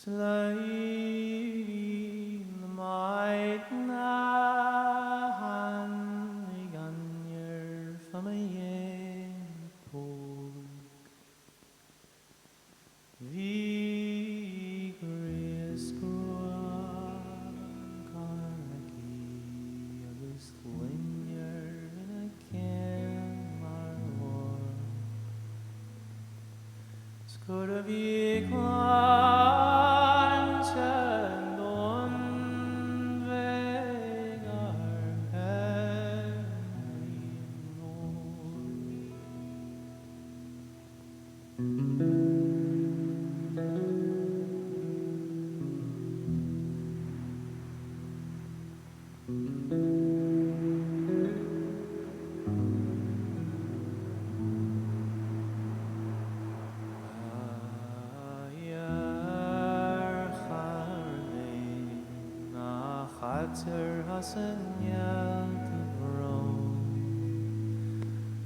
Slain the maidne tháinig ainnir faoi, bhí gríosghruaidh agus loinnir ina céim mar gurbh íocshláinte domhain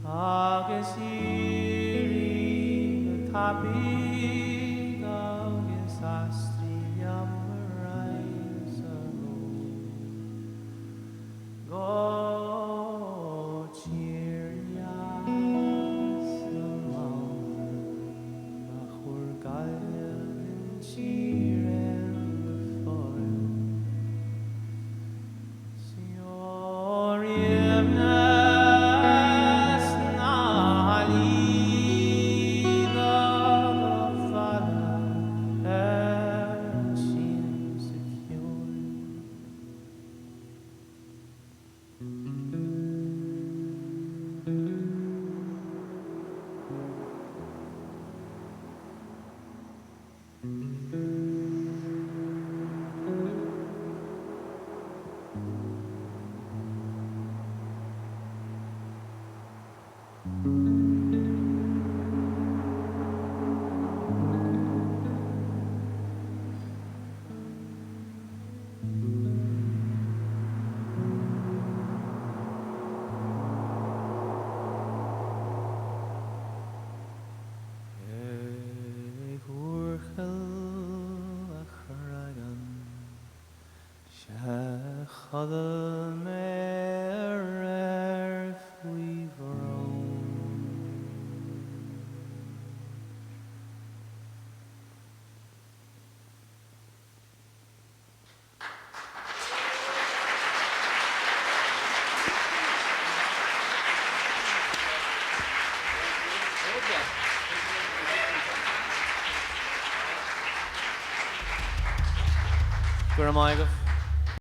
agus airí tapí agus astrí amharc go tíorheas na lán a chreagáin tíorén fhial Úirchill a Chreagáin chodail mé aréir faoi bhrón. Gurbh